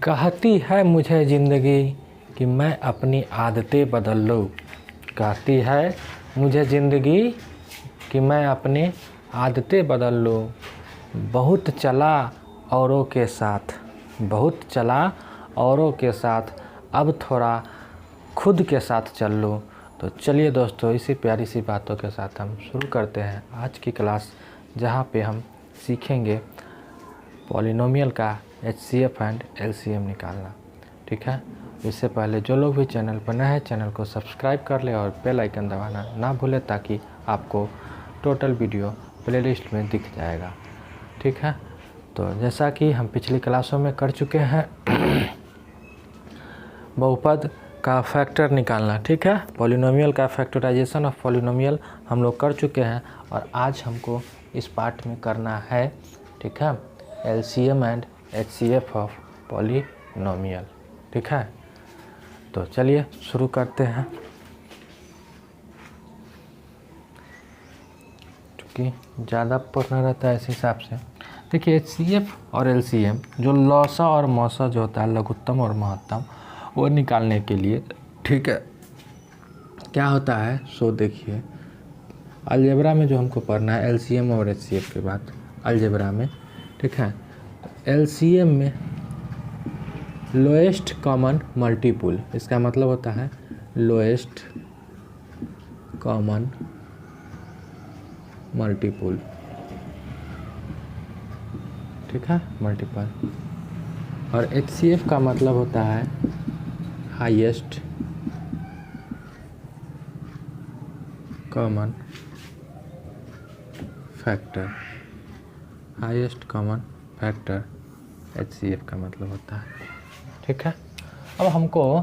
कहती है मुझे ज़िंदगी कि मैं अपनी आदतें बदल लूँ। कहती है मुझे ज़िंदगी कि मैं अपनी आदतें बदल लूँ। बहुत चला औरों के साथ, बहुत चला औरों के साथ, अब थोड़ा खुद के साथ चल लूँ। तो चलिए दोस्तों, इसी प्यारी सी बातों के साथ हम शुरू करते हैं आज की क्लास, जहाँ पे हम सीखेंगे पॉलिनोमियल का HCF एंड LCM निकालना। ठीक है, इससे पहले जो लोग भी चैनल पर नए हैं चैनल को सब्सक्राइब कर ले और बेल आइकन दबाना ना भूलें, ताकि आपको टोटल वीडियो प्लेलिस्ट में दिख जाएगा। ठीक है, तो जैसा कि हम पिछली क्लासों में कर चुके हैं बहुपद का फैक्टर निकालना। ठीक है, पॉलिनोमियल का फैक्टराइजेशन ऑफ पॉलिनोमियल हम लोग कर चुके हैं और आज हमको इस पार्ट में करना है, ठीक है, LCM and HCF of polynomial. ठीक है, तो चलिए शुरू करते हैं। क्योंकि ज़्यादा पढ़ना रहता है इस हिसाब से। देखिए, HCF और LCM जो लौसा और मौसा जो होता है, लघुत्तम और महत्तम, वो निकालने के लिए, ठीक है, क्या होता है सो देखिए, अलजेब्रा में जो हमको पढ़ना है LCM और HCF के बाद अलजेब्रा में, ठीक है, LCM में लोएस्ट कॉमन मल्टीपुल, इसका मतलब होता है लोएस्ट कॉमन मल्टीपुल। ठीक है, मल्टीपल। और HCF का मतलब होता है highest common factor. Highest common factor HCF का मतलब होता है। ठीक है, अब हमको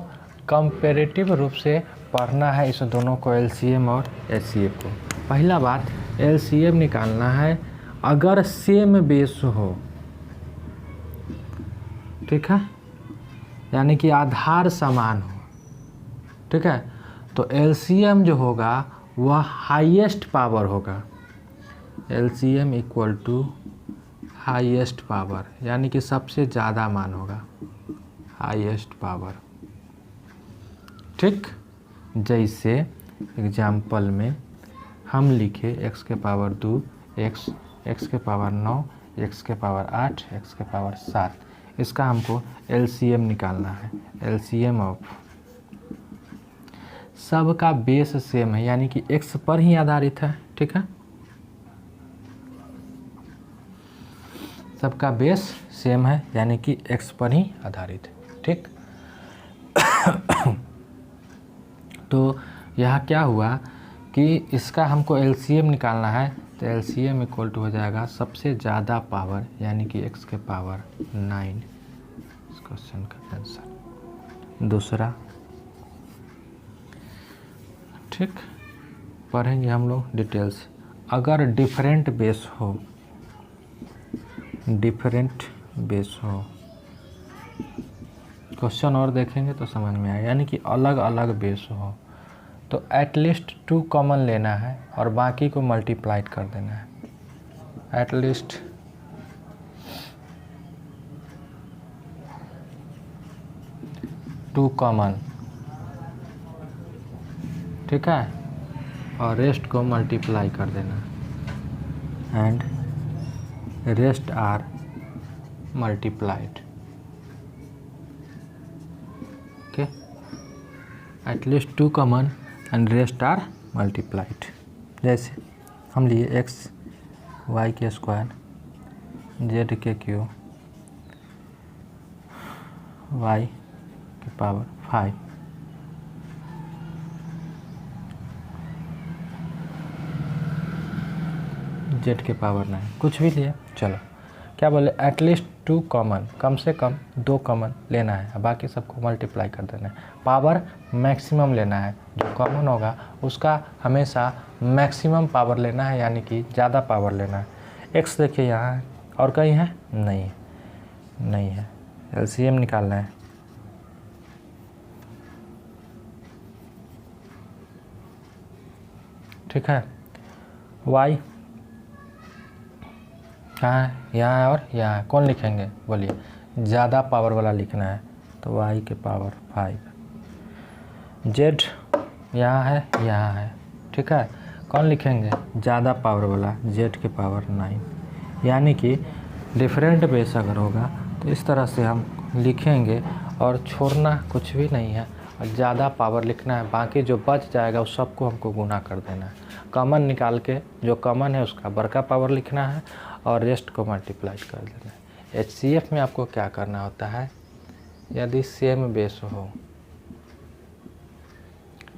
कंपैरेटिव रूप से पढ़ना है इस दोनों को, LCM और HCF को। पहला बात, LCM निकालना है अगर सेम बेस हो। ठीक है, यानी कि आधार समान हो। ठीक है, तो LCM जो होगा वह हाईएस्ट पावर होगा। LCM equal to highest power, यानी कि सबसे ज़्यादा मान होगा, हाईएस्ट पावर। ठीक, जैसे एग्जाम्पल में हम लिखे x के पावर 2, x के पावर 9, x के पावर 8, x के पावर 7। इसका हमको LCM निकालना है। LCM ऑफ सब का बेस सेम है, यानी कि x पर ही आधारित है। ठीक है, सबका बेस सेम है, यानी कि x पर ही आधारित है। ठीक तो यहाँ क्या हुआ कि इसका हमको LCM निकालना है, तो LCM इक्वल टू हो जाएगा सबसे ज़्यादा पावर, यानी कि x के पावर 9। इस क्वेश्चन का आंसर। दूसरा, ठीक, पढ़ेंगे हम लोग डिटेल्स। अगर डिफरेंट बेस हो, डिफरेंट बेस हो, क्वेश्चन और देखेंगे तो समझ में आएगा, यानी कि अलग अलग बेस हो, तो एटलीस्ट 2 कॉमन लेना है और बाकी को मल्टीप्लाई कर देना है। एटलीस्ट टू कॉमन, ठीक है, और रेस्ट को मल्टीप्लाई कर देना, and rest are multiplied. Okay, at least 2 common and rest are multiplied. जैसे हम लिए x y के स्क्वायर z के क्यूब y के पावर 5, z के पावर 9, कुछ भी लिए। चलो, क्या बोले, एटलीस्ट 2 कॉमन, कम से कम 2 कॉमन लेना है, बाकी सबको मल्टीप्लाई कर देना है। पावर मैक्सिमम लेना है, जो कॉमन होगा उसका हमेशा मैक्सिमम पावर लेना है, यानी कि ज़्यादा पावर लेना है। x देखिए यहाँ है, और कहीं है नहीं, नहीं है। LCM निकालना है। ठीक है, y कहाँ है, यहाँ है और यहाँ है, कौन लिखेंगे बोलिए, ज़्यादा पावर वाला लिखना है तो y के पावर 5, z यहाँ है, ठीक है। कौन लिखेंगे? ज़्यादा पावर वाला z के पावर 9, यानी कि डिफरेंट बेस अगर होगा तो इस तरह से हम लिखेंगे और छोड़ना कुछ भी नहीं है और ज़्यादा पावर लिखना है, बाकी जो बच जाएगा उस सबको हमको गुना कर देना है। कॉमन निकाल के जो कॉमन है उसका बड़का पावर लिखना है और रेस्ट को मल्टीप्लाई कर देना है। HCF में आपको क्या करना होता है, यदि सेम बेस हो,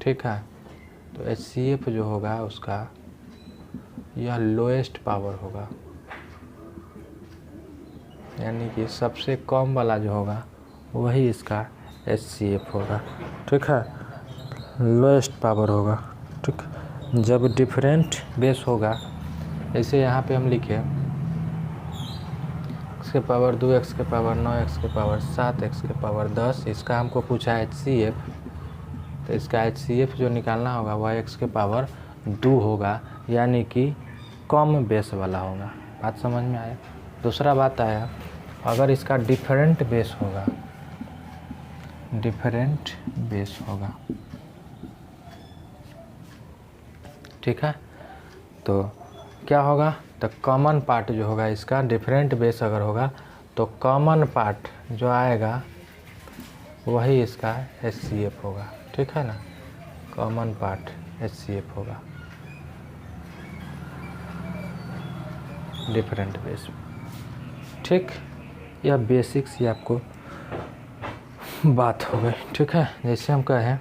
ठीक है, तो HCF जो होगा उसका यह लोएस्ट पावर होगा, यानी कि सबसे कम वाला जो होगा वही इसका HCF होगा, ठीक है, लोएस्ट पावर होगा, ठीक। जब डिफरेंट बेस होगा, जैसे यहाँ पे हम लिखे x के पावर 2, x के पावर 9, x के पावर 7, x के पावर 10, इसका हमको पूछा HCF, तो इसका HCF जो निकालना होगा वह x के पावर 2 होगा, यानी कि कम बेस वाला होगा। बात समझ में आया? दूसरा बात आया, अगर इसका डिफरेंट बेस होगा, डिफरेंट बेस होगा, ठीक है, तो क्या होगा, तो कॉमन पार्ट जो होगा इसका, डिफरेंट बेस अगर होगा तो कॉमन पार्ट जो आएगा वही इसका HCF होगा, ठीक है ना, कॉमन पार्ट HCF होगा डिफरेंट बेस, ठीक। यह बेसिक्स ही आपको बात हो गई, ठीक है। जैसे हम कहें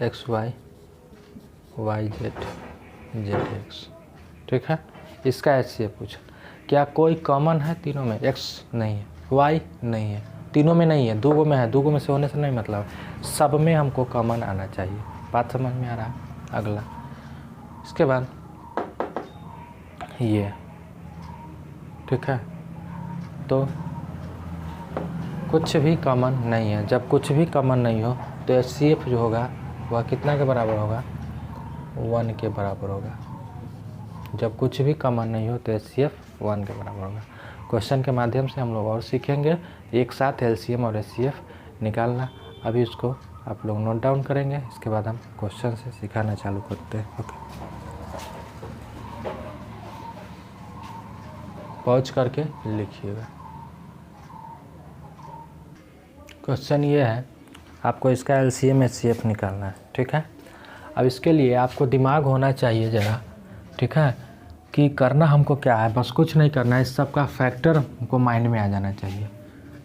XY YZ ZX, ठीक है, इसका HCF पूछा। क्या कोई कॉमन है तीनों में? X नहीं है, Y नहीं है, तीनों में नहीं है, दो में है, दो में से होने से नहीं मतलब, सब में हमको कॉमन आना चाहिए। बात समझ में आ रहा है? अगला, इसके बाद ये, ठीक है, तो कुछ भी कॉमन नहीं है। जब कुछ भी कॉमन नहीं हो तो HCF जो होगा वह कितना के बराबर होगा? 1 के बराबर होगा। जब कुछ भी कॉमन नहीं हो तो HCF 1 के बराबर होगा। क्वेश्चन के माध्यम से हम लोग और सीखेंगे एक साथ LCM और HCF निकालना। अभी उसको आप लोग नोट डाउन करेंगे, इसके बाद हम क्वेश्चन से सिखाना चालू करते हैं। ओके, पॉज करके लिखिएगा। क्वेश्चन ये है, आपको इसका LCM HCF निकालना है, ठीक है। अब इसके लिए आपको दिमाग होना चाहिए ज़रा, ठीक है, कि करना हमको क्या है, बस कुछ नहीं करना है, इस सब का फैक्टर हमको माइंड में आ जाना चाहिए।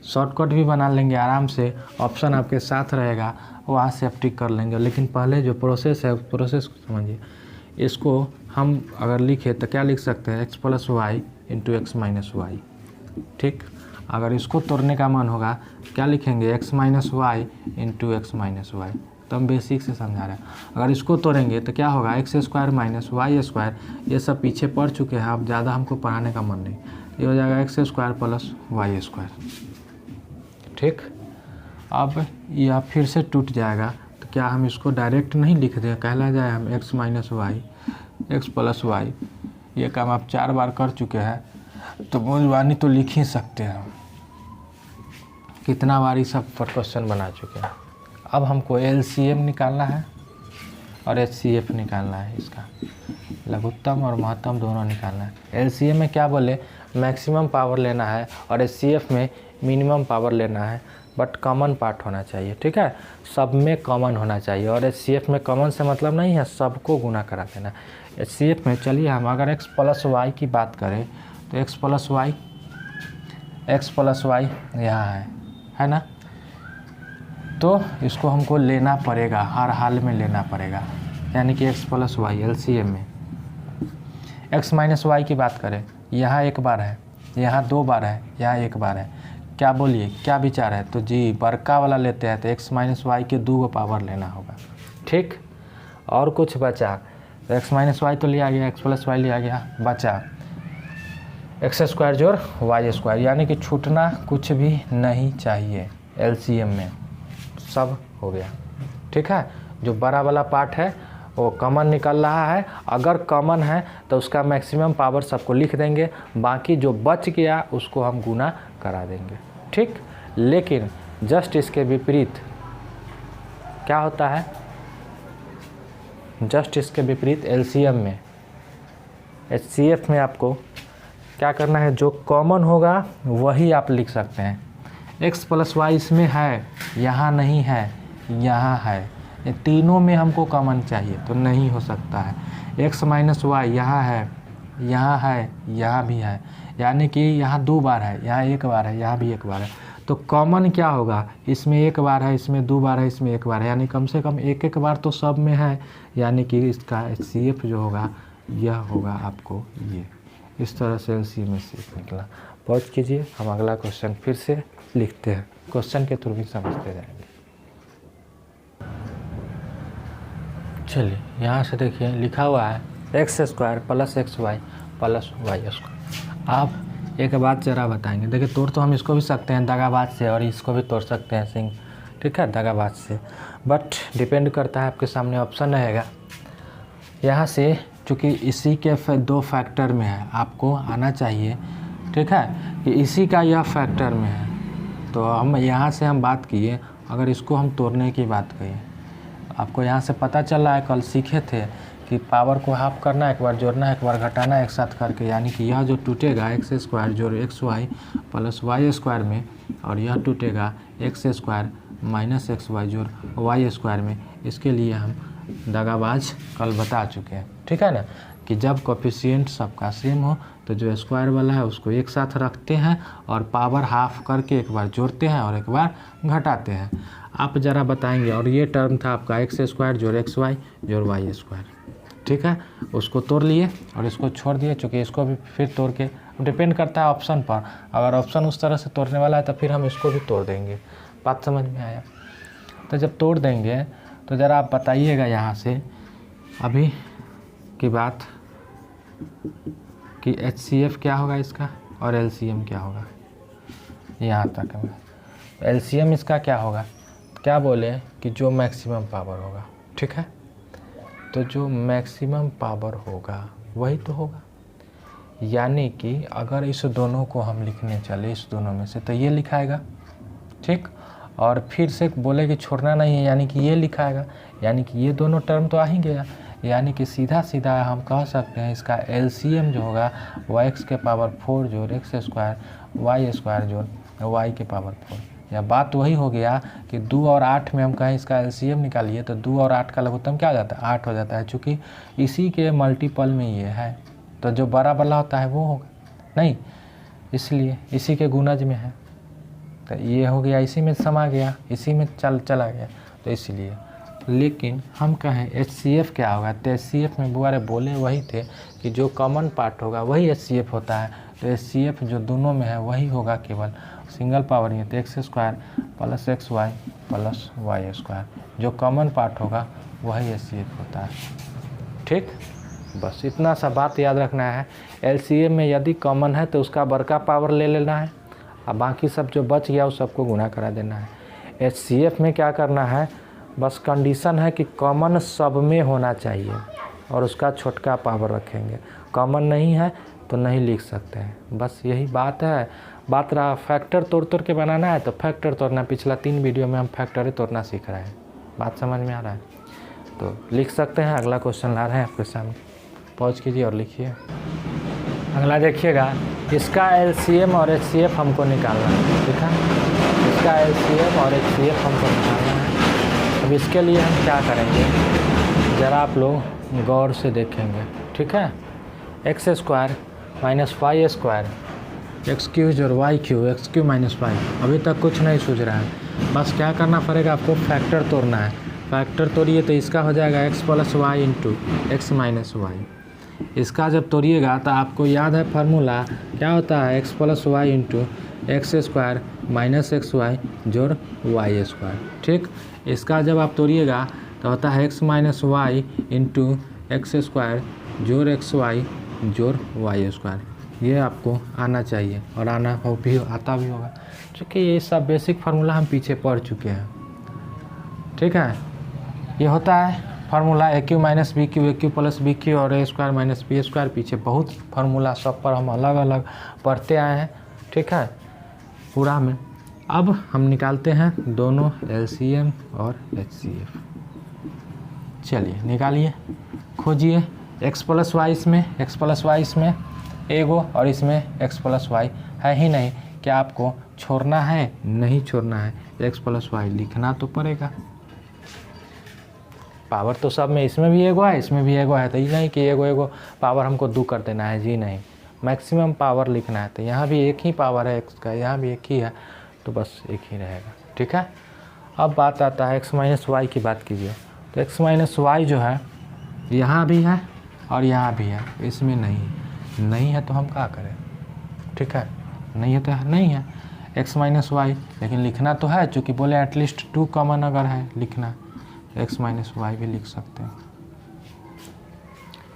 शॉर्टकट भी बना लेंगे आराम से, ऑप्शन आपके साथ रहेगा, वहाँ से आप टिक कर लेंगे। लेकिन पहले जो प्रोसेस है उस प्रोसेस को समझिए। इसको हम अगर लिखे तो क्या लिख सकते हैं, x + y × x - y, ठीक। अगर इसको तोड़ने का मन होगा क्या लिखेंगे, x - y × x - y, तो हम बेसिक से समझा रहे हैं। अगर इसको तोड़ेंगे तो क्या होगा, x² - y², ये सब पीछे पढ़ चुके हैं, अब ज़्यादा हमको पढ़ाने का मन नहीं, ये हो जाएगा x² + y², ठीक। अब यह फिर से टूट जाएगा, तो क्या हम इसको डायरेक्ट नहीं लिख दें, कहला जाए हम x - y, x + y, ये काम आप 4 बार कर चुके हैं, तो मौजवानी तो लिख ही सकते हैं। कितना बार इस सब पर क्वेश्चन बना चुके हैं। अब हमको LCM निकालना है और HCF निकालना है, इसका लघुत्तम और महत्तम दोनों निकालना है। LCM में क्या बोले, मैक्सिमम पावर लेना है, और HCF में मिनिमम पावर लेना है, बट कॉमन पार्ट होना चाहिए, ठीक है, सब में कॉमन होना चाहिए। और HCF में कॉमन से मतलब नहीं है सबको गुना करा देना। HCF में चलिए हम अगर x + y की बात करें तो x + y यहाँ है ना, तो इसको हमको लेना पड़ेगा, हर हाल में लेना पड़ेगा, यानी कि x + y LCM में। x - y की बात करें, यहाँ एक बार है, यहाँ 2 बार है, यहाँ 1 बार है, क्या बोलिए क्या विचार है? तो जी बड़का वाला लेते हैं तो x - y के 2 पावर लेना होगा, ठीक। और कुछ बचा, तो x - y तो लिया गया, x + y लिया गया, बचा x² जोड़ y², यानी कि छूटना कुछ भी नहीं चाहिए। LCM में सब हो गया, ठीक है। जो बड़ा वाला पार्ट है वो कॉमन निकल रहा है। अगर कॉमन है तो उसका मैक्सिमम पावर सबको लिख देंगे, बाकी जो बच गया उसको हम गुना करा देंगे, ठीक। लेकिन जस्ट इसके विपरीत क्या होता है, जस्ट इसके विपरीत एलसीएम में, एचसीएफ में आपको क्या करना है, जो कॉमन होगा वही आप लिख सकते हैं। x प्लस वाई इसमें है, यहाँ नहीं है, यहाँ है, ये तीनों में हमको कॉमन चाहिए तो नहीं हो सकता है। x माइनस वाई यहाँ है, यहाँ है, यहाँ भी है, यानी कि यहाँ 2 बार है, यहाँ 1 बार है, यहाँ भी 1 बार है। तो कॉमन क्या होगा, इसमें 1 बार है, इसमें 2 बार है, इसमें 1 बार है, यानी कम से कम 1 बार तो सब में है, यानी कि इसका HCF जो होगा यह होगा आपको ये। इस तरह से LCM में सीख निकला। पॉज कीजिए, हम अगला क्वेश्चन फिर से लिखते हैं, क्वेश्चन के थ्रू भी समझते जाएंगे। चलिए यहाँ से देखिए लिखा हुआ है x² plus XY plus Y²। आप एक बात जरा बताएंगे, देखिए तोड़ तो हम इसको भी सकते हैं दगाबाज से, और इसको भी तोड़ सकते हैं सिंह, ठीक है, दगाबाज से, बट डिपेंड करता है, आपके सामने ऑप्शन रहेगा। यहाँ से चूँकि इसी के 2 फैक्टर में है, आपको आना चाहिए, ठीक है, कि इसी का यह फैक्टर में है। तो हम यहाँ से हम बात किए, अगर इसको हम तोड़ने की बात करें, आपको यहाँ से पता चल रहा है, कल सीखे थे कि पावर को हाफ करना, एक बार जोड़ना, एक बार घटाना एक साथ करके, यानी कि यह जो टूटेगा x² जोड़ XY प्लस Y² में, और यह टूटेगा x² माइनस XY जोड़ Y² में। इसके लिए हम दगाबाज कल बता चुके हैं, ठीक है ना, कि जब कोफिशिएंट सबका सेम हो तो जो स्क्वायर वाला है उसको एक साथ रखते हैं और पावर हाफ करके एक बार जोड़ते हैं और एक बार घटाते हैं। आप ज़रा बताएंगे, और ये टर्म था आपका x² जोड़ XY जोड़ Y², ठीक है, उसको तोड़ लिए और इसको छोड़ दिए, चूँकि इसको भी फिर तोड़ के, डिपेंड करता है ऑप्शन पर, अगर ऑप्शन उस तरह से तोड़ने वाला है तो फिर हम इसको भी तोड़ देंगे। बात समझ में आया? तो जब तोड़ देंगे तो ज़रा आप बताइएगा यहाँ से अभी की बात कि HCF क्या होगा इसका और LCM क्या होगा, यहाँ तक है। LCM इसका क्या होगा, क्या बोले कि जो मैक्सिमम पावर होगा, ठीक है, तो जो मैक्सिमम पावर होगा वही तो होगा, यानी कि अगर इस दोनों को हम लिखने चले, इस दोनों में से, तो ये लिखाएगा, ठीक, और फिर से बोले कि छोड़ना नहीं है, यानी कि ये लिखाएगा, यानी कि ये दोनों टर्म तो आ ही गया, यानी कि सीधा सीधा हम कह सकते हैं इसका LCM जो होगा वो x के पावर 4 जोड़ x² Y² जोड़ y के पावर 4। या बात वही हो गया कि 2 और 8 में हम कहें इसका LCM निकालिए, तो 2 और 8 का लघुत्तम क्या हो जाता है, 8 हो जाता है, चूँकि इसी के मल्टीपल में ये है, तो जो बड़ा वाला होता है वो होगा नहीं, इसलिए इसी के गुणज में है, तो ये हो गया, इसी में समा गया, इसी में चला गया, तो इसलिए। लेकिन हम कहें HCF क्या होगा, तो HCF में बुआरे बोले वही थे कि जो कॉमन पार्ट होगा वही HCF होता है, तो HCF जो दोनों में है वही होगा, केवल सिंगल पावर ही है, तो x² plus XY plus Y², जो कॉमन पार्ट होगा वही HCF होता है, ठीक। बस इतना सा बात याद रखना है। LCM में यदि कॉमन है तो उसका बड़का पावर ले लेना है, और बाकी सब जो बच गया उस सबको गुना करा देना है। HCF में क्या करना है, बस कंडीशन है कि कॉमन सब में होना चाहिए और उसका छोटका पावर रखेंगे, कॉमन नहीं है तो नहीं लिख सकते हैं, बस यही बात है। बात रहा फैक्टर तोड़ के बनाना है, तो फैक्टर तोड़ना पिछला 3 वीडियो में हम फैक्टर तोड़ना सीख रहे हैं, बात समझ में आ रहा है, तो लिख सकते हैं। अगला क्वेश्चन ला रहे हैं आपके सामने, पॉज कीजिए और लिखिए। अगला देखिएगा, इसका LCM और HCF हमको निकालना है, ठीक है, इसका LCM और HCF हमको निकालना है। अब इसके लिए हम क्या करेंगे, ज़रा आप लोग गौर से देखेंगे, ठीक है, x² माइनस y² x³ जोड़ y³ x³ माइनस y, अभी तक कुछ नहीं सूझ रहा है, बस क्या करना पड़ेगा, आपको फैक्टर तोड़ना है। फैक्टर तोड़िए तो इसका हो जाएगा x plus y into x minus y. इसका जब तोड़िएगा तो आपको याद है फार्मूला क्या होता है, x plus y into x² minus XY जोड़ y², ठीक। इसका जब आप तोड़िएगा तो होता है x minus y into x² जोड़ XY जोड़ y²। ये आपको आना चाहिए और आता भी होगा, क्योंकि ये सब बेसिक फार्मूला हम पीछे पढ़ चुके हैं, ठीक है। ये होता है फार्मूला ए क्यू माइनस बी क्यू, ए क्यू प्लस बी क्यू और ए स्क्वायर माइनस बी स्क्वायर, पीछे बहुत फार्मूला सब पर हम अलग अलग पढ़ते आए हैं, ठीक है, पूरा में। अब हम निकालते हैं दोनों एलसीएम और एचसीएफ। चलिए निकालिए, खोजिए। एक्स प्लस वाई इसमें एगो और इसमें एक्स प्लस वाई है ही नहीं, क्या आपको छोड़ना है? नहीं छोड़ना है, एक्स प्लस वाई लिखना तो पड़ेगा। पावर तो सब में, इसमें भी एगो है इसमें भी एगो है, तो ये नहीं कि एगो पावर हमको 2 कर देना है, जी नहीं, मैक्सिमम पावर लिखना है। तो यहाँ भी एक ही पावर है एक्स का, यहाँ भी एक ही है, तो बस एक ही रहेगा, ठीक है। अब बात आता है एक्स माइनस वाई की बात कीजिए, तो एक्स माइनस वाई जो है यहाँ भी है और यहाँ भी है, इसमें नहीं है तो हम क्या करें, ठीक है, नहीं है तो नहीं है एक्स माइनस वाई, लेकिन लिखना तो है, चूँकि बोले एटलीस्ट 2 कॉमन अगर है लिखना, एक्स माइनस वाई भी लिख सकते हैं,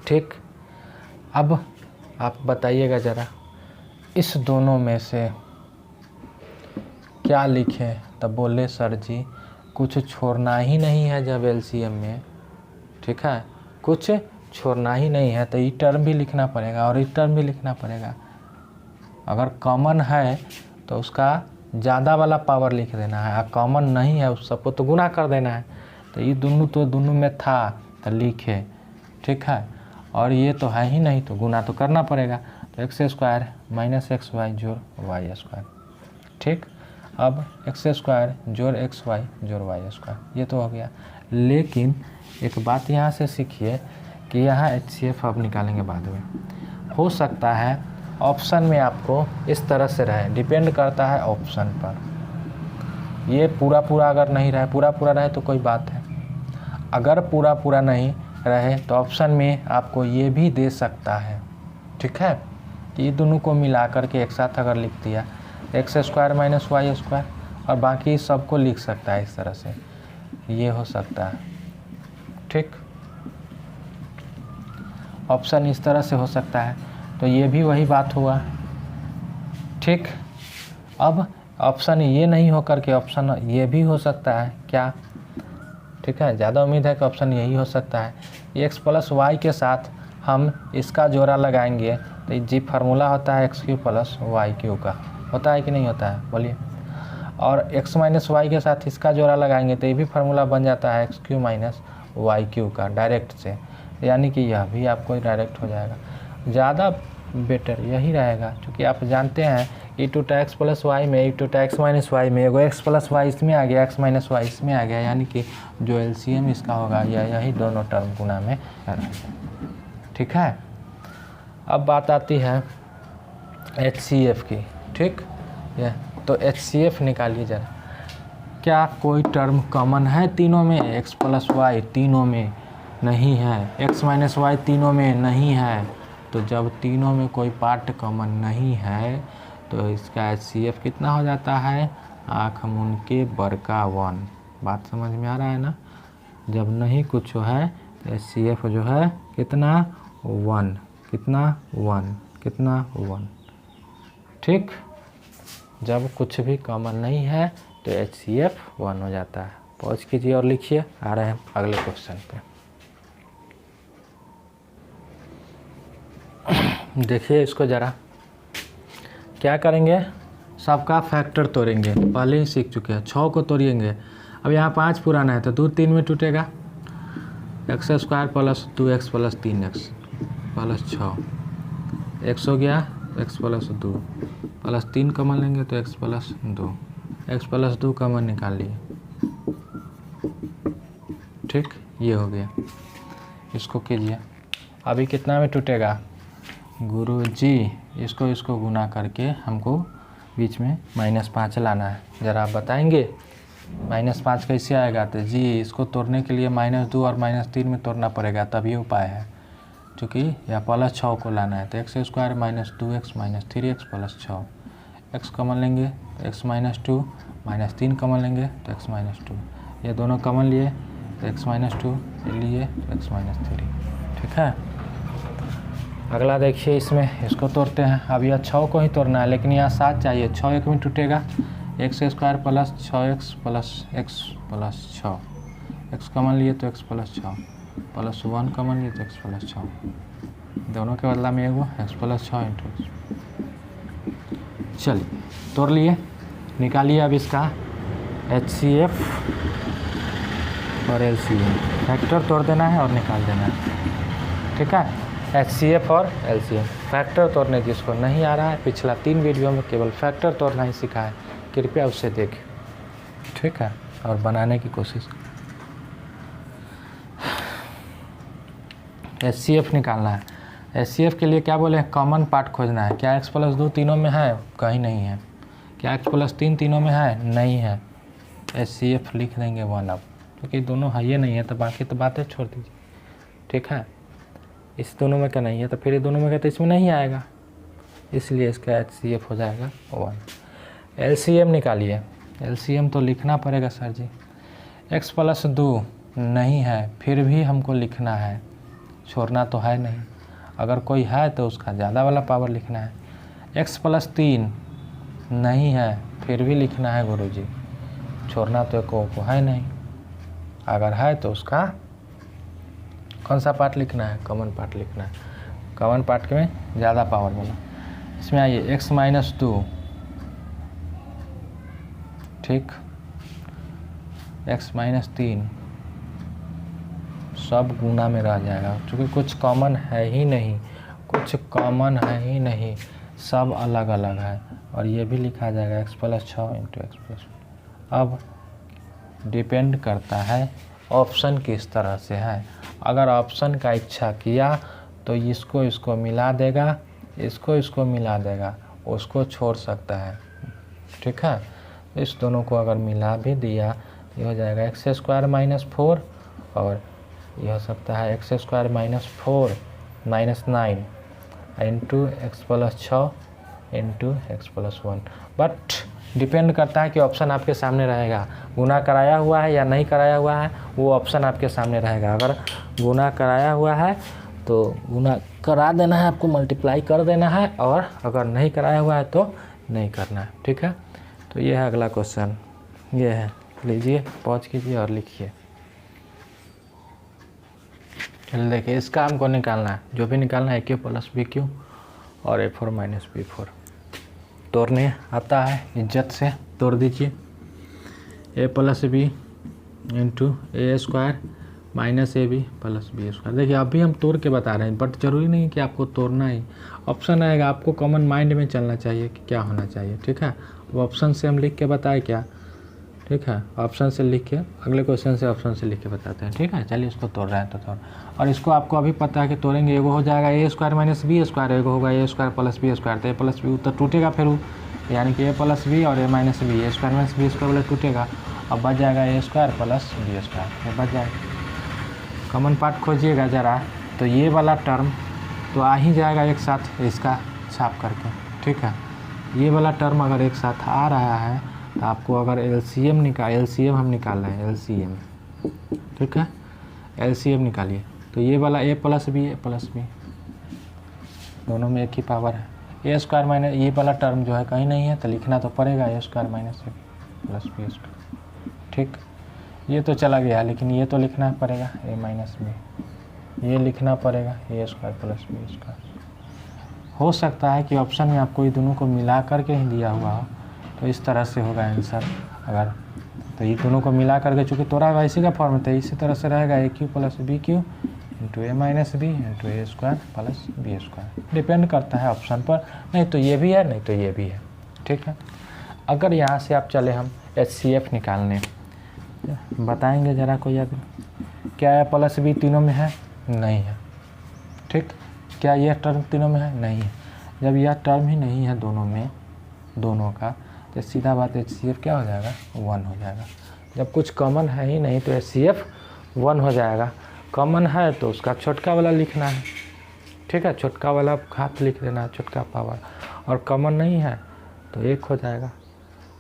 ठीक। अब आप बताइएगा ज़रा, इस दोनों में से क्या लिखें? तब बोले सर जी कुछ छोड़ना ही नहीं है जब एलसीएम में, ठीक है, कुछ छोड़ना ही नहीं है, तो ई टर्म भी लिखना पड़ेगा और ई टर्म भी लिखना पड़ेगा। अगर कॉमन है तो उसका ज़्यादा वाला पावर लिख देना है, और कॉमन नहीं है उस सबको तो गुना कर देना है। तो ये दोनों में था तो लिखे, ठीक है, और ये तो है ही नहीं तो गुना तो करना पड़ेगा। तो x square minus x y जोड़ वाई स्क्वायर, ठीक। अब एक्स स्क्वायर जोड़ एक्स वाई जोड़ वाई स्क्वायर, ये तो हो गया। लेकिन एक बात यहाँ से सीखिए कि यहाँ एचसीएफ अब निकालेंगे बाद में, हो सकता है ऑप्शन में आपको इस तरह से रहे, डिपेंड करता है ऑप्शन पर। ये पूरा अगर नहीं रहे, पूरा रहे तो कोई बात है, अगर पूरा नहीं रहे तो ऑप्शन में आपको ये भी दे सकता है, ठीक है, कि ये दोनों को मिला करके एक साथ अगर लिख दिया x square minus y square, और बाकी सबको लिख सकता है इस तरह से, ये हो सकता है, ठीक। ऑप्शन इस तरह से हो सकता है, तो ये भी वही बात हुआ, ठीक। अब ऑप्शन ये नहीं हो करके ऑप्शन ये भी हो सकता है क्या, ठीक है, ज़्यादा उम्मीद है कि ऑप्शन यही हो सकता है। एक्स प्लस वाई के साथ हम इसका जोड़ा लगाएंगे तो जी फार्मूला होता है x cube plus y cube का, होता है कि नहीं होता है, बोलिए। और एक्स माइनस वाई के साथ इसका जोड़ा लगाएंगे तो ये भी फार्मूला बन जाता है x cube minus y cube का, डायरेक्ट से, यानी कि यह भी आपको डायरेक्ट हो जाएगा। ज़्यादा बेटर यही रहेगा, क्योंकि आप जानते हैं ई टू टैक्स प्लस वाई में ई टू टैक्स माइनस वाई में एगो एक्स प्लस वाई इसमें आ गया, एक्स माइनस वाई इसमें आ गया, यानी कि जो एलसीएम इसका होगा यही दोनों टर्म गुना में रहेगा, ठीक है। अब बात आती है एचसीएफ की, ठीक, ये तो एचसीएफ निकालिए जरा। क्या कोई टर्म कॉमन है तीनों में? एक्स प्लस वाई तीनों में नहीं है, एक्स माइनस वाई तीनों में नहीं है, तो जब तीनों में कोई पार्ट कॉमन नहीं है तो इसका एचसीएफ कितना हो जाता है? आँख मूंद के बड़का 1। बात समझ में आ रहा है ना? जब नहीं कुछ है तो एचसीएफ जो है कितना 1, कितना 1, कितना 1, ठीक। जब कुछ भी कॉमन नहीं है तो एचसीएफ 1 हो जाता है। पॉज कीजिए और लिखिए, आ रहे हैं अगले क्वेश्चन पे। देखिए इसको ज़रा, क्या करेंगे, सबका फैक्टर तोड़ेंगे, पहले ही सीख चुके हैं। 6 को तोड़ेंगे, अब यहाँ 5 पुराना है तो 2 3 में टूटेगा, x square plus 2x plus 3x plus 6, x हो गया x प्लस 2 प्लस 3 कॉमन लेंगे तो x plus 2, x plus 2 common निकाल लिए, ठीक, ये हो गया। इसको कीजिए, अभी कितना में टूटेगा गुरुजी? इसको गुना करके हमको बीच में -5 लाना है, ज़रा आप बताएंगे -5 कैसे आएगा? तो जी इसको तोड़ने के लिए -2 और -3 में तोड़ना पड़ेगा, तभी उपाय है, क्योंकि यहाँ प्लस 6 को लाना है। तो x square minus 2x minus 3x plus 6, x common लेंगे तो x माइनस 2 माइनस 3 कॉमन लेंगे तो x माइनस 2, ये दोनों कॉमन लिए तो x माइनस 2 लिए तो x माइनस 3, ठीक है। अगला देखिए, इसमें इसको तोड़ते हैं। अब यह 6 को ही तोड़ना है, लेकिन यहाँ 7 चाहिए, 6 एक में टूटेगा, x square plus 6x plus x plus 6, x common लिए तो x प्लस 6, प्लस 1 कॉमन लिए तो x प्लस 6, दोनों के बदला में एगो x प्लस 6 इंटू एक्स। चलिए तोड़ लिए, निकालिए अब इसका HCF और LCM, फैक्टर तोड़ देना है और निकाल देना है, ठीक है। HCF और LCM फैक्टर तोड़ने जिसको नहीं आ रहा है, पिछला 3 वीडियो में केवल फैक्टर तोड़ना ही सीखा है, कृपया उससे देखें, ठीक है, और बनाने की कोशिश। HCF निकालना है। HCF के लिए क्या बोले हैं, कॉमन पार्ट खोजना है। क्या x प्लस 2 तीनों में है, कहीं नहीं है। क्या x प्लस 3 तीनों में है, नहीं है। HCF लिख देंगे 1 अब, क्योंकि दोनों है ये नहीं है तो बाकी तो बातें छोड़ दीजिए, ठीक है। इस दोनों में क्या नहीं है तो फिर ये दोनों में क्या तो इसमें नहीं आएगा, इसलिए इसका HCF हो जाएगा 1। LCM निकालिए। LCM तो लिखना पड़ेगा सर जी, x प्लस 2 नहीं है फिर भी हमको लिखना है, छोड़ना तो है नहीं। अगर कोई है तो उसका ज़्यादा वाला पावर लिखना है। x प्लस 3 नहीं है फिर भी लिखना है गुरुजी, छोड़ना तो को है नहीं। अगर है तो उसका कौन सा पार्ट लिखना है, कॉमन पार्ट लिखना है। कॉमन पार्ट में ज़्यादा पावर वाला, इसमें आइए x माइनस 2, ठीक, x माइनस 3 सब गुना में रह जाएगा, क्योंकि कुछ कॉमन है ही नहीं, कुछ कॉमन है ही नहीं, सब अलग अलग है। और ये भी लिखा जाएगा x plus 6 into x plus. अब डिपेंड करता है ऑप्शन किस तरह से है। अगर ऑप्शन का इच्छा किया तो इसको मिला देगा, इसको मिला देगा, उसको छोड़ सकता है, ठीक है। इस दोनों को अगर मिला भी दिया ये हो जाएगा एक्स स्क्वायर माइनस 4, और ये हो सकता है x square minus 4 minus 9 into x plus 6 into x plus 1। But depend करता है कि ऑप्शन आपके सामने रहेगा, गुना कराया हुआ है या नहीं कराया हुआ है, वो ऑप्शन आपके सामने रहेगा। अगर गुना कराया हुआ है तो गुना करा देना है, आपको मल्टीप्लाई कर देना है, और अगर नहीं कराया हुआ है तो नहीं करना है, ठीक है। तो ये है अगला क्वेश्चन, ये है, लीजिए पॉज कीजिए और लिखिए। चलिए देखिए, इसका हमको निकालना है, जो भी निकालना है AQ प्लस BQ और A4 माइनस B4। तोड़ने आता है, इज्जत से तोड़ दीजिए। A plus B into A square minus AB plus B square. देखिए अभी हम तोड़ के बता रहे हैं, बट ज़रूरी नहीं कि आपको तोड़ना ही, ऑप्शन आएगा, आपको कॉमन माइंड में चलना चाहिए कि क्या होना चाहिए, ठीक है। वो ऑप्शन से हम लिख के बताए क्या, ठीक है, ऑप्शन से लिख के, अगले क्वेश्चन से ऑप्शन से लिख के बताते हैं, ठीक है। चलिए इसको तोड़ रहे हैं तो तोड़, और इसको आपको अभी पता है कि तोड़ेंगे, एगो हो जाएगा A square minus B square, एगो होगा A square plus B square. तो A प्लस B तो टूटेगा फिर, यानी कि A प्लस B और A minus B, A square minus B square वाला टूटेगा, अब बच जाएगा A square plus B square, ये बच जाएगा। कॉमन पार्ट खोजिएगा ज़रा, तो ये वाला टर्म तो आ ही जाएगा एक साथ, इसका छाप करके, ठीक है। ये वाला टर्म अगर एक साथ आ रहा है तो आपको अगर LCM हम निकाल रहे हैं, LCM, ठीक है, LCM निकालिए। तो ये वाला A प्लस B दोनों में एक ही पावर है। A स्क्वायर माइनस, ये वाला टर्म जो है कहीं नहीं है तो लिखना तो पड़ेगा A square minus plus B square, ठीक। ये तो चला गया, लेकिन ये तो लिखना पड़ेगा A माइनस B, ये लिखना पड़ेगा A square plus B square. हो सकता है कि ऑप्शन में आपको ये दोनों को मिला करके ही दिया हुआ हो, तो इस तरह से होगा आंसर। अगर तो ये दोनों को मिला करके, चूँकि तोड़ा हुआ इसी का फॉर्म है, तो इसी तरह से रहेगा AQ plus BQ into A minus B into A square plus B square. Depend करता है ऑप्शन पर, नहीं तो ये भी है, नहीं तो ये भी है, ठीक है। अगर यहाँ से आप चले हम HCF निकालने, बताएंगे ज़रा कोई अभी, क्या A प्लस B तीनों में है, नहीं है, ठीक। क्या यह टर्म तीनों में है, नहीं है। जब यह टर्म ही नहीं है दोनों में, दोनों का, तो सीधा बात HCF क्या हो जाएगा, 1 हो जाएगा। जब कुछ कॉमन है ही नहीं तो HCF 1 हो जाएगा। कॉमन है तो उसका छोटका वाला लिखना है, ठीक है, छोटका वाला हाथ लिख देना है, छोटका पावर, और कॉमन नहीं है तो 1 हो जाएगा।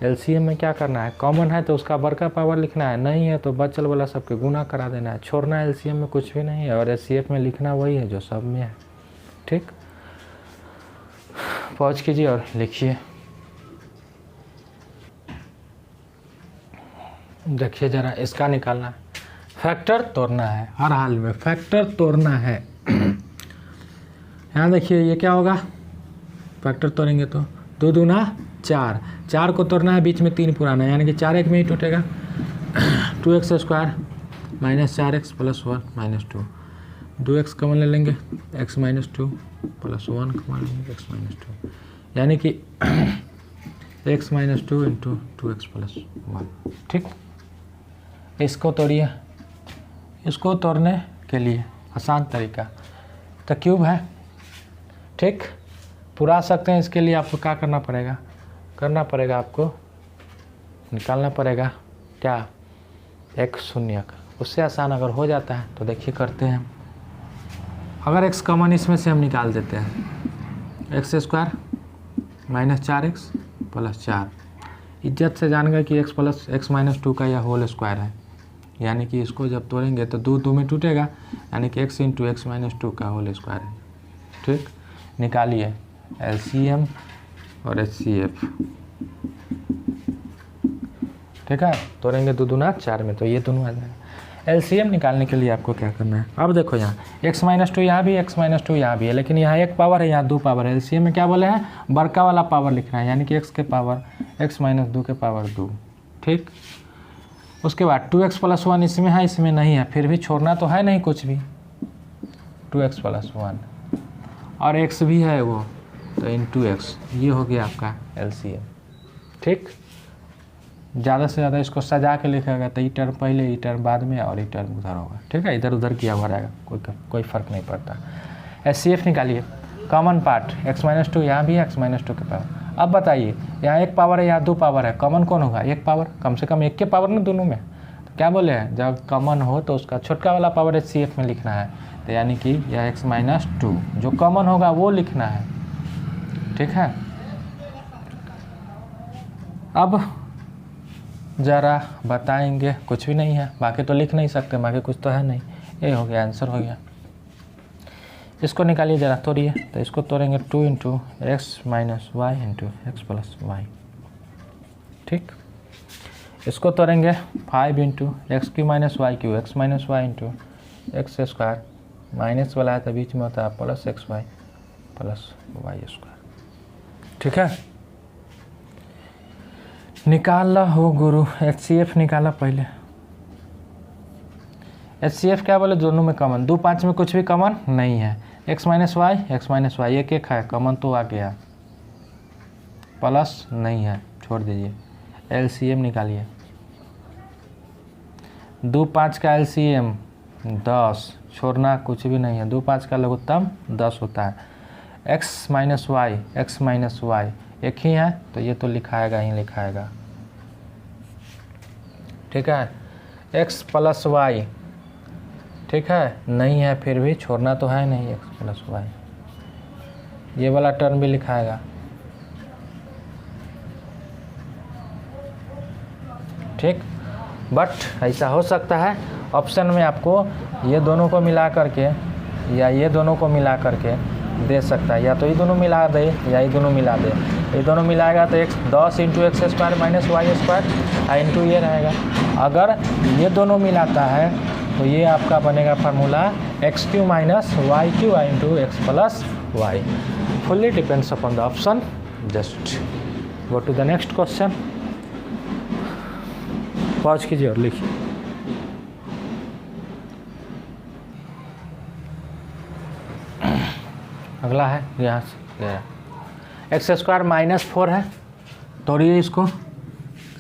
LCM में क्या करना है, कॉमन है तो उसका बड़का पावर लिखना है, नहीं है तो बचल वाला सबके गुना करा देना है, छोड़ना LCM में कुछ भी नहीं है, और HCF में लिखना वही है जो सब में है, ठीक। पॉज कीजिए और लिखिए। देखिए ज़रा, इसका निकालना है, फैक्टर तोड़ना है, हर हाल में फैक्टर तोड़ना है। यहाँ देखिए ये क्या होगा, फैक्टर तोड़ेंगे तो 2 दूना 4, 4 को तोड़ना है, बीच में 3 पुराना है, यानी कि 4 एक में ही टूटेगा। 2x square minus 4x plus 1 minus 2, 2x common ले लेंगे, x माइनस 2 प्लस 1 कॉमन लेंगे, x माइनस 2, यानी कि x minus 2 into 2x plus 1। ठीक, इसको तोड़िए। इसको तोड़ने के लिए आसान तरीका तो क्यूब है। ठीक, पुरा सकते हैं। इसके लिए आपको क्या करना पड़ेगा, आपको निकालना पड़ेगा क्या, एक शून्यक। उससे आसान अगर हो जाता है तो देखिए करते हैं। अगर x कॉमन इसमें से हम निकाल देते हैं, x square minus 4x plus 4, इज्जत से जान गए कि x प्लस x माइनस 2 का यह होल स्क्वायर है, यानी कि इसको जब तोड़ेंगे तो 2 2 में टूटेगा, यानी कि x इंटू एक्स माइनस 2 का होल स्क्वायर है। ठीक, निकालिए LCM और HCF। ठीक है, तोड़ेंगे 2 दूना 4 में तो ये दोनों आ जाएगा। LCM निकालने के लिए आपको क्या करना है, अब देखो यहाँ x माइनस 2 यहाँ भी, x माइनस 2 यहाँ भी है, लेकिन यहाँ 1 पावर है, यहाँ 2 पावर है। LCM में क्या बोले हैं, बड़का वाला पावर लिखना है, यानी कि x के पावर x माइनस 2 के पावर 2। ठीक, उसके बाद 2x प्लस 1 इसमें है, इसमें नहीं है, फिर भी छोड़ना तो है नहीं कुछ भी, 2x प्लस 1 और x भी है वो, तो इन 2x, ये हो गया आपका LCM। ठीक, ज़्यादा से ज़्यादा इसको सजा के लिखेगा तो ई टर्म पहले, ई टर्म बाद में और ई टर्म उधर होगा। ठीक है, इधर उधर किया हुआ रहेगा, कोई फ़र्क नहीं पड़ता। HCF निकालिए, कॉमन पार्ट x माइनस 2 यहाँ भी है, x माइनस 2 के पावर। अब बताइए यहाँ 1 पावर है, यहाँ 2 पावर है, कॉमन कौन होगा, 1 पावर, कम से कम 1 के पावर ना दोनों में। तो क्या बोले हैं, जब कॉमन हो तो उसका छोटका वाला पावर HCF में लिखना है, तो यानी कि यह x माइनस 2 जो कॉमन होगा वो लिखना है। ठीक है, अब ज़रा बताएंगे, कुछ भी नहीं है, बाकी तो लिख नहीं सकते, बाकी कुछ तो है नहीं। ये हो गया, आंसर हो गया। इसको निकालिए ज़रा, तोड़िए, तो इसको तोड़ेंगे 2 into x minus y into x plus y. ठीक, इसको तोड़ेंगे 5 into x cube minus y cube, x minus y into x square, minus वाला है तो बीच में होता है plus x y plus y square. ठीक है, निकाला हो गुरु, HCF निकाला पहले। HCF क्या बोले, दोनों में कॉमन, 2 5 में कुछ भी कॉमन नहीं है, x माइनस वाई एक एक है, कॉमन तो आ गया, प्लस नहीं है, छोड़ दीजिए। LCM निकालिए, 2 5 का LCM 10, छोड़ना कुछ भी नहीं है, 2 5 का लघुत्तम 10 होता है। x माइनस वाई एक ही है, तो ये तो लिखाएगा ही लिखाएगा। ठीक है, x प्लस वाई, ठीक है, नहीं है, फिर भी छोड़ना तो है नहीं, x प्लस वाई, ये वाला टर्म भी लिखाएगा। ठीक, बट ऐसा हो सकता है ऑप्शन में आपको ये दोनों को मिला करके या ये दोनों को मिला करके दे सकता है, या तो ये दोनों मिला दे या ये दोनों मिला दे। ये दोनों मिलाएगा तो 10 into x square minus y square into ये रहेगा। अगर ये दोनों मिलाता है तो ये आपका बनेगा formula x cube minus y cube into x plus y. Fully depends upon the option. Just go to the next question, pause कीजिए और लिखिए। अगला है यहाँ से एक्स स्क्वायर माइनस 4 है, तोड़िए इसको,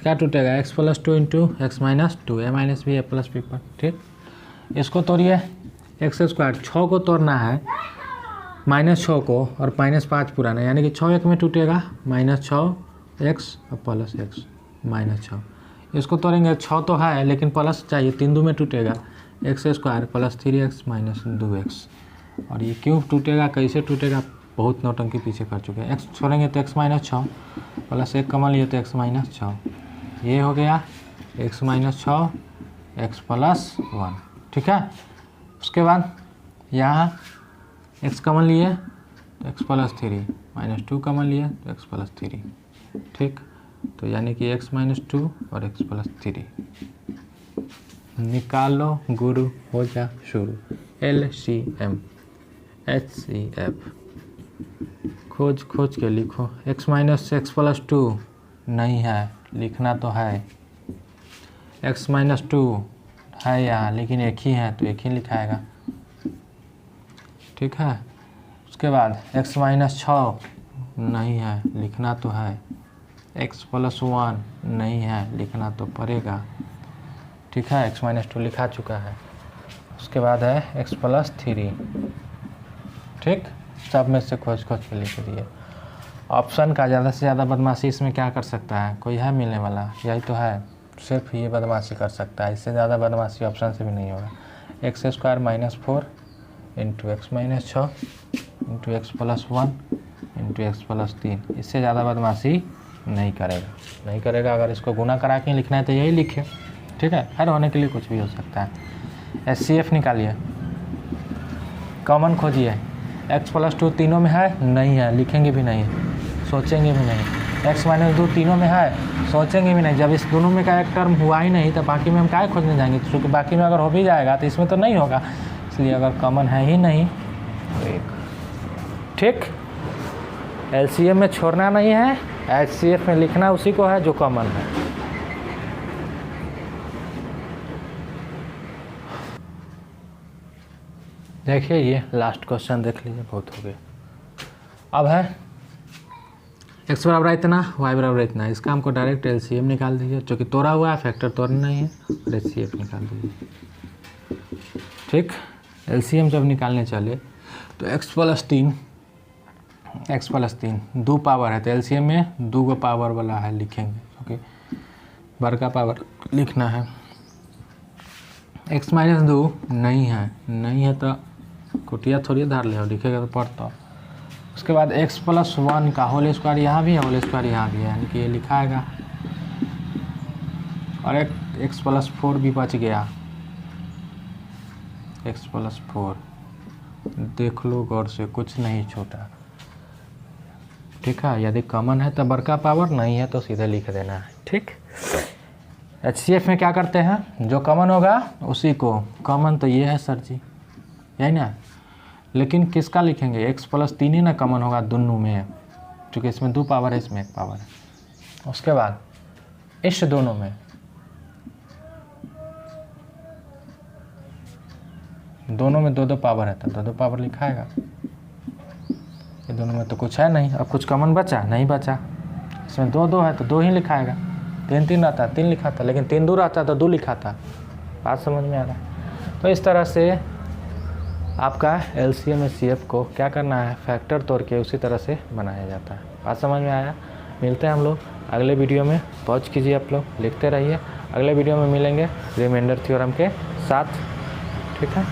क्या टूटेगा, x plus 2 into x minus 2, ए माइनस बी ए प्लस बी पर। ठीक, इसको तोड़िए, एक्स स्क्वायर 6 को तोड़ना है, -6 को और -5 पुराना, यानी कि 6 एक में टूटेगा, -6 एक्स और प्लस एक्स -6। इसको तोड़ेंगे, 6 तो है लेकिन प्लस चाहिए, 3 2 में टूटेगा, x square plus 3x minus 2x। और ये क्यों टूटेगा, कैसे टूटेगा, बहुत नौटंकी पीछे कर चुके हैं। x छोड़ेंगे तो x माइनस 6 प्लस 1 कमल लिए तो x माइनस 6, ये हो गया x माइनस 6 x प्लस 1। ठीक है, उसके बाद यहाँ x कमल लिए तो x प्लस 3, -2 कमल लिए तो x प्लस 3। ठीक, तो यानी कि x माइनस 2 और x प्लस 3। निकालो गुरु हो जा शुरू। LCM HCF खोज के लिखो। x माइनस एक्स प्लस 2 नहीं है, लिखना तो है। x माइनस 2 है यहाँ, लेकिन एक ही है तो एक ही लिखाएगा, ठीक है। उसके बाद x माइनस 6 नहीं है, लिखना तो है। x प्लस 1 नहीं है, लिखना तो पड़ेगा, ठीक है। x माइनस 2 लिखा चुका है। उसके बाद है x प्लस 3, ठीक। सब में से खोज के लिख दिए। ऑप्शन का ज़्यादा से ज़्यादा बदमाशी इसमें क्या कर सकता है, कोई है मिलने वाला? यही तो है, सिर्फ ये बदमाशी कर सकता है, इससे ज़्यादा बदमाशी ऑप्शन से भी नहीं होगा। X square minus 4 into x minus 6 into x plus 1 into x plus 3, इससे ज़्यादा बदमाशी नहीं करेगा। अगर इसको गुना करा के लिखना है तो यही लिखे, ठीक है। हर होने के लिए कुछ भी हो सकता है। HCF निकालिए, कॉमन खोजिए। x प्लस 2 तीनों में है, नहीं है, लिखेंगे भी नहीं, सोचेंगे भी नहीं। x माइनस 2 तीनों में है, सोचेंगे भी नहीं। जब इस दोनों में का एक टर्म हुआ ही नहीं तो बाकी में हम क्या खोजने जाएंगे, क्योंकि बाकी में अगर हो भी जाएगा तो इसमें तो नहीं होगा, इसलिए अगर कॉमन है ही नहीं तो एक, ठीक। LCM में छोड़ना नहीं है, HCF में लिखना उसी को है जो कॉमन है। देखिए ये लास्ट क्वेश्चन देख लीजिए, बहुत हो गए। अब है x बराबर इतना, y बराबर इतना, इसका हमको डायरेक्ट LCM निकाल दीजिए, जो कि तोड़ा हुआ है, फैक्टर तोड़ना नहीं है, और HCF निकाल दीजिए, ठीक। LCM जब निकालने चले तो x प्लस 3 दो पावर है, तो LCM में 2 गो पावर वाला है, लिखेंगे क्योंकि बड़का पावर लिखना है। x माइनस 2 नहीं है तो कुटिया थोड़ी धार ले, लिखेगा तो पढ़ता। उसके बाद x प्लस 1 का होल स्क्वायर यहाँ भी है, होल स्क्वायर यहाँ भी है, यानी कि ये लिखाएगा। और एक x प्लस 4 भी बच गया, x प्लस 4, देख लो गौर से, कुछ नहीं छोटा, ठीक है। यदि कॉमन है तो बड़का पावर, नहीं है तो सीधे लिख देना है, ठीक। HCF में क्या करते हैं, जो कॉमन होगा उसी को, कॉमन तो ये है सर जी, यही ना, लेकिन किसका लिखेंगे, x प्लस 3 ही ना कॉमन होगा दोनों में, क्योंकि इसमें 2 पावर है, इसमें 1 पावर है। उसके बाद इस दोनों में दो पावर है तो 2 पावर लिखाएगा। ये दोनों में तो कुछ है नहीं, अब कुछ कॉमन बचा नहीं बचा, इसमें 2 है तो 2 ही लिखाएगा। 3 रहता 3 लिखा था, लेकिन 3 दूर आता तो 2 लिखा था, बात समझ में आ रहा है। तो इस तरह से आपका LCM HCF को क्या करना है, फैक्टर तोड़ के उसी तरह से बनाया जाता है। बात समझ में आया? मिलते हैं हम लोग अगले वीडियो में, पॉज कीजिए आप लोग, लिखते रहिए। अगले वीडियो में मिलेंगे रिमाइंडर थ्योरम के साथ, ठीक है।